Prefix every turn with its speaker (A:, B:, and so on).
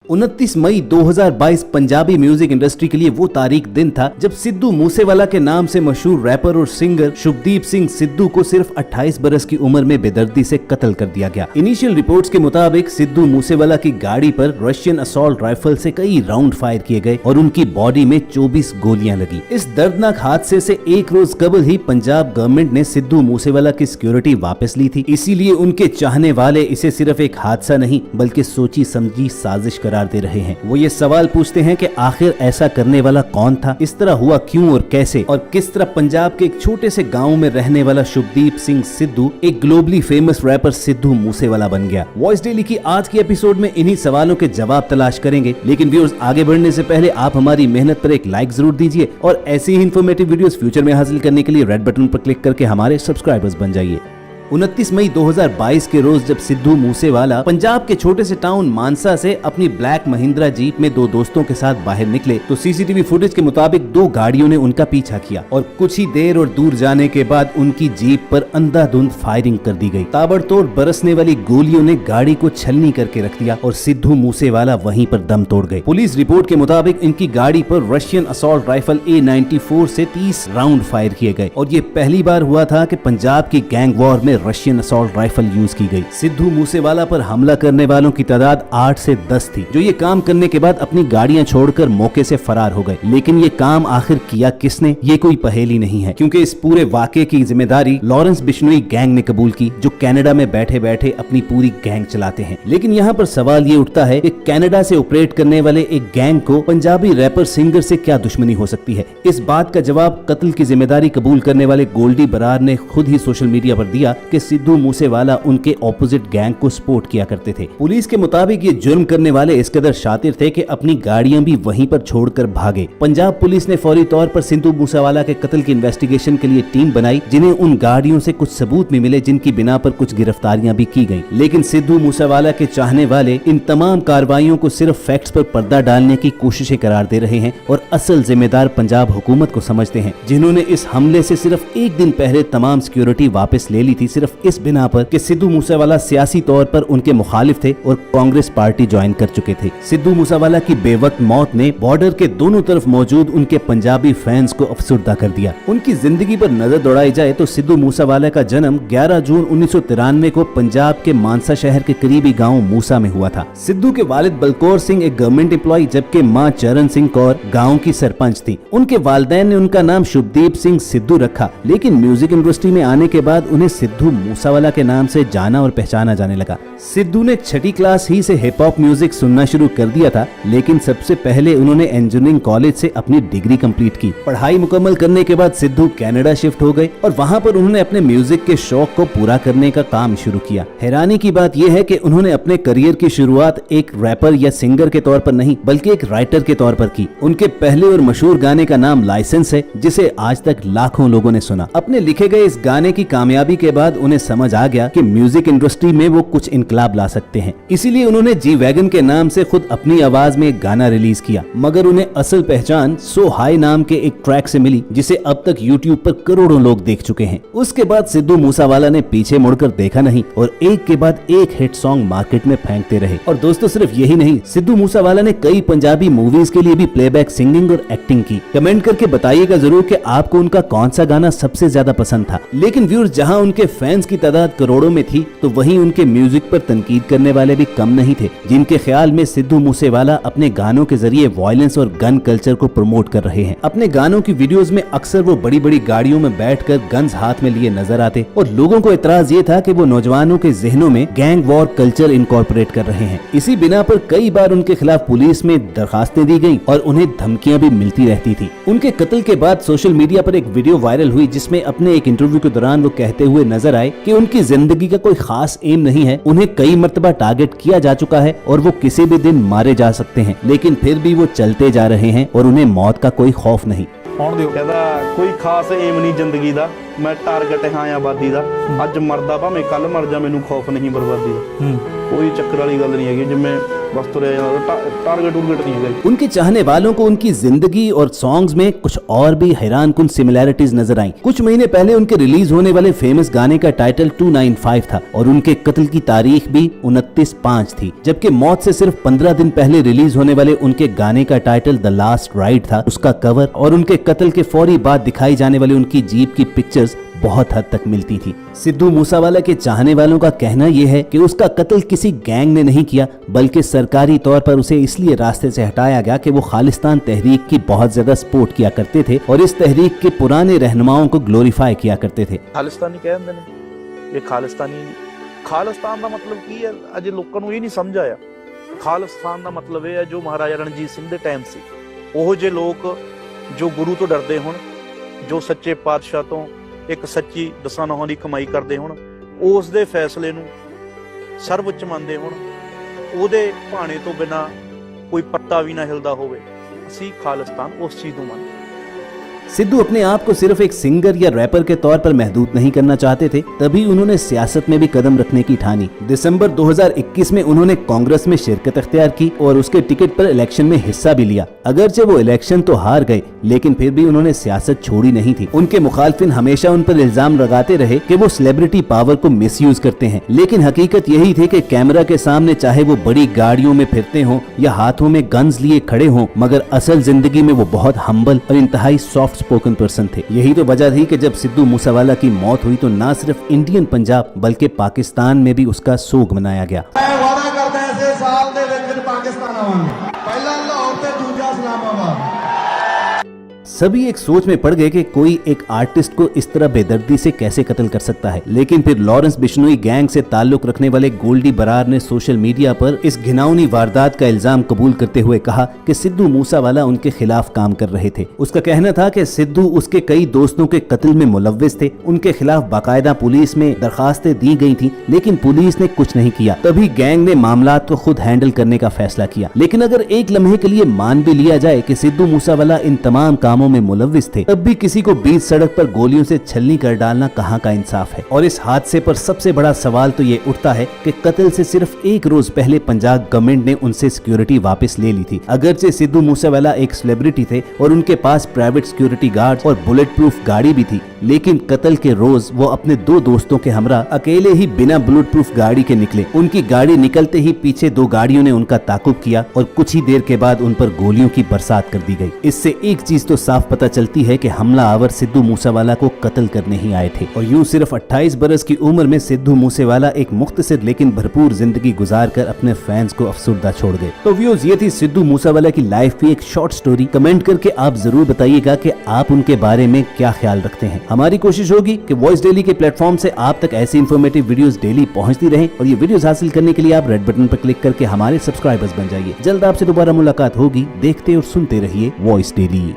A: 29 मई 2022 Punjabi music industry के लिए वो तारीख दिन था जब सिद्धू मूसेवाला के नाम से मशहूर रैपर और सिंगर शुभदीप सिंह सिद्धू को सिर्फ 28 बरस की उम्र में बेदर्दी से कत्ल कर दिया गया। इनिशियल रिपोर्ट्स के मुताबिक सिद्धू मूसेवाला की गाड़ी पर रशियन असॉल्ट राइफल से कई राउंड फायर किए गए और उनकी बॉडी में 24 गोलियां लगी। इस दर्दनाक हादसे से एक रोज कबल ही पंजाब गवर्नमेंट ने सिद्धू मूसेवाला की सिक्योरिटी वापस ली थी। इसीलिए उनके चाहने वाले इसे सिर्फ एक हादसा नहीं बल्कि सोची समझी साजिश करार दे रहे हैं। वो ये सवाल पूछते हैं कि आखिर ऐसा करने वाला कौन था, इस तरह हुआ क्यों और कैसे, और किस तरह पंजाब के एक छोटे से गांव में रहने वाला शुभदीप सिंह सिद्धू एक globally famous rapper Sidhu Moosewala बन गया। वॉइस डेली की आज की एपिसोड में इन्हीं सवालों के जवाब तलाश करेंगे। लेकिन व्यूअर्स, आगे बढ़ने से पहले आप हमारी मेहनत पर एक लाइक जरूर दीजिए और ऐसी ही इन्फॉर्मेटिव वीडियोस फ्यूचर में हासिल करने के लिए रेड बटन पर क्लिक करके हमारे सब्सक्राइबर्स बन जाइए। 29 मई 2022 के रोज जब सिद्धू मूसेवाला पंजाब के छोटे से टाउन मानसा से अपनी ब्लैक महिंद्रा जीप में दो दोस्तों के साथ बाहर निकले तो सीसीटीवी फुटेज के मुताबिक दो गाड़ियों ने उनका पीछा किया और कुछ ही देर और दूर जाने के बाद उनकी जीप पर अंधाधुंध फायरिंग कर दी गई। ताबड़तोड़ बरसने वाली गोलियों ने गाड़ी को छलनी करके रख दिया और सिद्धू मूसेवाला वहीं पर दम तोड़ गए। पुलिस रिपोर्ट के मुताबिक इनकी गाड़ी पर रशियन असॉल्ट राइफल A94 से 30 राउंड फायर किए गए और ये पहली बार हुआ था कि पंजाब की गैंग वॉर में रशियन असॉल्ट राइफल यूज की गई। सिद्धू मूसेवाला पर हमला करने वालों की तादाद 8 से 10 थी, जो ये काम करने के बाद अपनी गाड़ियां छोड़कर मौके से फरार हो गए। लेकिन ये काम आखिर किया किसने, ये कोई पहेली नहीं है, क्योंकि इस पूरे वाकये की जिम्मेदारी लॉरेंस बिश्नोई गैंग ने कबूल की, जो कनाडा में बैठे बैठे अपनी पूरी गैंग चलाते हैं। लेकिन यहाँ पर सवाल ये उठता है कि कनाडा से ऑपरेट करने वाले एक गैंग को पंजाबी रैपर सिंगर से क्या दुश्मनी हो सकती है। इस बात का जवाब कत्ल की जिम्मेदारी कबूल करने वाले गोल्डी बरार ने खुद ही सोशल मीडिया पर दिया कि सिद्धू मूसेवाला उनके ऑपोजिट गैंग को सपोर्ट किया करते थे। पुलिस के मुताबिक ये जुर्म करने वाले इस कदर शातिर थे कि अपनी गाड़ियां भी वहीं पर छोड़कर भागे। पंजाब पुलिस ने फौरी तौर पर सिद्धू मूसेवाला के कत्ल की इन्वेस्टिगेशन के लिए टीम बनाई, जिन्हें उन गाड़ियों से कुछ सबूत भी मिले, जिनकी बिना पर कुछ गिरफ्तारियां भी की गयी। लेकिन सिद्धू मूसेवाला के चाहने वाले इन तमाम कार्रवाइयों को सिर्फ फैक्ट्स पर पर्दा डालने की कोशिशें करार दे रहे हैं और असल जिम्मेदार पंजाब हुकूमत को समझते हैं, जिन्होंने इस हमले से सिर्फ एक दिन पहले तमाम सिक्योरिटी वापस ले ली थी, सिर्फ इस बिना पर कि सिद्धू मूसेवाला सियासी तौर पर उनके मुखालिफ थे और कांग्रेस पार्टी ज्वाइन कर चुके थे। सिद्धू मूसेवाला की बेवक्त मौत ने बॉर्डर के दोनों तरफ मौजूद उनके पंजाबी फैंस को अफसुर्दा कर दिया। उनकी जिंदगी पर नजर दौड़ाई जाए तो सिद्धू मूसेवाला का जन्म 11 जून 1993 को पंजाब के मानसा शहर के करीबी गाँव मूसा में हुआ था। सिद्धू के वालिद बलकौर सिंह एक गवर्नमेंट एम्प्लॉय जबकि माँ चरण सिंह कौर गाँव की सरपंच थी। उनके वालिदैन ने उनका नाम शुभदीप सिंह सिद्धू रखा, लेकिन म्यूजिक इंडस्ट्री में आने के बाद उन्हें सिद्धू मूसेवाला के नाम से जाना और पहचाना जाने लगा। सिद्धू ने 6ठी क्लास ही से हिप हॉप म्यूजिक सुनना शुरू कर दिया था, लेकिन सबसे पहले उन्होंने इंजीनियरिंग कॉलेज से अपनी डिग्री कंप्लीट की। पढ़ाई मुकम्मल करने के बाद सिद्धू कनाडा शिफ्ट हो गए और वहां पर उन्होंने अपने म्यूजिक के शौक को पूरा करने का काम शुरू किया। हैरानी की बात यह है कि उन्होंने अपने करियर की शुरुआत एक रैपर या सिंगर के तौर पर नहीं बल्कि एक राइटर के तौर पर की। उनके पहले और मशहूर गाने का नाम लाइसेंस है, जिसे आज तक लाखों लोगों ने सुना। अपने लिखे गए इस गाने की कामयाबी के बाद उन्हें समझ आ गया कि म्यूजिक इंडस्ट्री में वो कुछ इनकलाब ला सकते हैं। इसीलिए उन्होंने जी वैगन के नाम से खुद अपनी आवाज में एक गाना रिलीज किया, मगर उन्हें असल पहचान सो हाई नाम के एक ट्रैक से मिली, जिसे अब तक यूट्यूब पर करोड़ों लोग देख चुके हैं। उसके बाद सिद्धू मूसेवाला ने पीछे मुड़कर देखा नहीं और एक के बाद एक हिट सॉन्ग मार्केट में फेंकते रहे। और दोस्तों, सिर्फ यही नहीं, सिद्धू मूसेवाला ने कई पंजाबी मूवीज के लिए भी प्लेबैक सिंगिंग और एक्टिंग की। कमेंट करके बताइएगा जरूर कि आपको उनका कौन सा गाना सबसे ज्यादा पसंद था। लेकिन व्यूअर्स, जहां उनके फैंस की तादाद करोड़ों में थी, तो वहीं उनके म्यूजिक पर तनकीद करने वाले भी कम नहीं थे, जिनके ख्याल में सिद्धू मूसेवाला अपने गानों के जरिए वायलेंस और गन कल्चर को प्रमोट कर रहे हैं। अपने गानों की वीडियोस में अक्सर वो बड़ी बड़ी गाड़ियों में बैठकर गन्स हाथ में लिए नजर आते और लोगों को इतराज ये था कि वो नौजवानों के जहनों में गैंग वॉर कल्चर इनकॉर्पोरेट कर रहे हैं। इसी बिना पर कई बार उनके खिलाफ पुलिस में दरखास्तें दी गयी और उन्हें धमकियां भी मिलती रहती थी। उनके कत्ल के बाद सोशल मीडिया पर एक वीडियो वायरल हुई, जिसमें अपने एक इंटरव्यू के दौरान वो कहते हुए नजर आए कि उनकी जिंदगी का कोई खास एम नहीं है, उन्हें कई मर्तबा टारगेट किया जा चुका है और वो किसी भी दिन मारे जा सकते हैं, लेकिन फिर भी वो चलते जा रहे हैं और उन्हें मौत का कोई खौफ नहीं।
B: कोई खास एम नहीं जिंदगी दा, मैं टारगेट हाँ आबादी दा, अज मरदा भावें कल मर जा, मैनू खौफ नहीं बर्बादी दा। कोई चक्कर वाली गल नहीं है, जिवें बस तुरे टारगेट उर्गेट नहीं गई।
A: उनके चाहने वालों को उनकी जिंदगी और सॉन्ग्स में कुछ और भी हैरानकुन सिमिलैरिटीज नजर आई। कुछ महीने पहले उनके रिलीज होने वाले फेमस गाने का टाइटल 295 था और उनके कत्ल की तारीख भी 29/5 थी, जबकि मौत से सिर्फ 15 दिन पहले रिलीज होने वाले उनके गाने का टाइटल द लास्ट राइड था। उसका कवर और उनके कत्ल के फौरी बाद दिखाई जाने वाली उनकी जीप की पिक्चर्स बहुत हद तक मिलती थी। सिद्धू मूसावाला के चाहने वालों का कहना यह है कि उसका कत्ल किसी गैंग ने नहीं किया, बल्कि सरकारी तौर पर उसे इसलिए रास्ते से हटाया गया कि वो खालिस्तान तहरीक की बहुत ज्यादा सपोर्ट किया करते थे और इस तहरीक के पुराने रहनुमाओं को ग्लोरीफाई किया करते थे।
C: खालिस्तानी कहते ने ये खालिस्तान ਦਾ ਮਤਲਬ ਕੀ ਹੈ ਅਜੇ ਲੋਕਾਂ ਨੂੰ ਇਹ ਨਹੀਂ ਸਮਝ ਆਇਆ। ਖਾਲਿਸਤਾਨ ਦਾ ਮਤਲਬ ਇਹ ਹੈ ਜੋ ਮਹਾਰਾਜਾ ਰਣਜੀਤ ਸਿੰਘ ਦੇ ਟਾਈਮ ਸੀ, ਉਹ ਜੇ ਲੋਕ ਜੋ ਗੁਰੂ ਤੋਂ ਡਰਦੇ ਹੋਣ, ਜੋ ਸੱਚੇ ਪਾਤਸ਼ਾਹ ਤੋਂ ਇੱਕ ਸੱਚੀ ਦਸਾਂ ਨੌਹਾਂ ਦੀ ਕਮਾਈ ਕਰਦੇ ਹੋਣ, ਉਸ ਦੇ ਫੈਸਲੇ ਨੂੰ ਸਰਵਉੱਚ ਮੰਨਦੇ ਹੋਣ, ਉਹਦੇ ਭਾਣੇ ਤੋਂ ਬਿਨਾ ਕੋਈ ਪੱਤਾ ਵੀ ਨਾ ਹਿਲਦਾ ਹੋਵੇ, ਅਸੀਂ ਖਾਲਿਸਤਾਨ ਉਸ ਚੀਜ਼ ਨੂੰ ਮੰਨਦੇ।
A: सिद्धू अपने आप को सिर्फ एक सिंगर या रैपर के तौर पर महदूद नहीं करना चाहते थे, तभी उन्होंने सियासत में भी कदम रखने की ठानी। दिसंबर 2021 में उन्होंने कांग्रेस में शिरकत अख्तियार की और उसके टिकट पर इलेक्शन में हिस्सा भी लिया। अगरचे वो इलेक्शन तो हार गए, लेकिन फिर भी उन्होंने सियासत छोड़ी नहीं थी। उनके मुखालफिन हमेशा उन पर इल्जाम लगाते रहे कि वो सेलिब्रिटी पावर को मिसयूज करते हैं, लेकिन हकीकत यही थी कि कैमरा के सामने चाहे वो बड़ी गाड़ियों में फिरते हों या हाथों में गन्स लिए खड़े हों, मगर असल जिंदगी में वो बहुत हम्बल और इंतहाई सॉफ्ट स्पोकन पर्सन थे। यही तो वजह थी कि जब सिद्धू मूसावाला की मौत हुई तो ना सिर्फ इंडियन पंजाब बल्कि पाकिस्तान में भी उसका सोग मनाया गया।
D: वादा करते हैं इसे साल दे विच पाकिस्तान आवांगे, पहला लाहौर ते दूजा इस्लामाबाद।
A: सभी एक सोच में पड़ गए कि कोई एक आर्टिस्ट को इस तरह बेदर्दी से कैसे कत्ल कर सकता है, लेकिन फिर लॉरेंस बिश्नोई गैंग से ताल्लुक रखने वाले गोल्डी बरार ने सोशल मीडिया पर इस घिनौनी वारदात का इल्जाम कबूल करते हुए कहा कि सिद्धू मूसावाला उनके खिलाफ काम कर रहे थे। उसका कहना था कि सिद्धू उसके कई दोस्तों के कत्ल में मुलव्विस थे, उनके खिलाफ बाकायदा पुलिस में दरखास्तें दी गई थी, लेकिन पुलिस ने कुछ नहीं किया। तभी गैंग ने मामलात को खुद हैंडल करने का फैसला किया। लेकिन अगर एक लम्हे के लिए मान भी लिया जाए कि सिद्धू मूसावाला इन तमाम कामों में मुलव्विस थे, तब भी किसी को बीच सड़क पर गोलियों से छलनी कर डालना कहाँ का इंसाफ है। और इस हादसे पर सबसे बड़ा सवाल तो ये उठता है कि कत्ल से सिर्फ एक रोज पहले पंजाब गवर्नमेंट ने उनसे सिक्योरिटी वापस ले ली थी। अगरचे सिद्धू मूसावाला एक सेलिब्रिटी थे और उनके पास प्राइवेट सिक्योरिटी गार्ड और बुलेट प्रूफ गाड़ी भी थी, लेकिन कत्ल के रोज वो अपने 2 दोस्तों के हमरा अकेले ही बिना बुलेट प्रूफ गाड़ी के निकले। उनकी गाड़ी निकलते ही पीछे 2 गाड़ियों ने उनका ताकुब किया और कुछ ही देर के बाद उन पर गोलियों की बरसात कर दी गई। इससे एक चीज तो साफ पता चलती है कि हमला आवर सिद्धू मूसावाला को कत्ल करने ही आए थे। और यूं सिर्फ 28 बरस की उम्र में सिद्धू मूसेवाला एक मुख्तसर लेकिन भरपूर जिंदगी गुजार कर अपने फैंस को अफसुर्दा छोड़ गए। तो व्यूअर्स, ये थी सिद्धू मूसावाला की लाइफ की एक शॉर्ट स्टोरी। कमेंट करके आप जरूर बताइएगा कि आप उनके बारे में क्या ख्याल रखते हैं। हमारी कोशिश होगी कि वॉइस डेली के प्लेटफॉर्म से आप तक ऐसी इन्फॉर्मेटिव वीडियोस डेली पहुंचती रहें और ये वीडियोस हासिल करने के लिए आप रेड बटन पर क्लिक करके हमारे सब्सक्राइबर्स बन जाइए। जल्द आपसे दोबारा मुलाकात होगी। देखते और सुनते रहिए वॉइस डेली।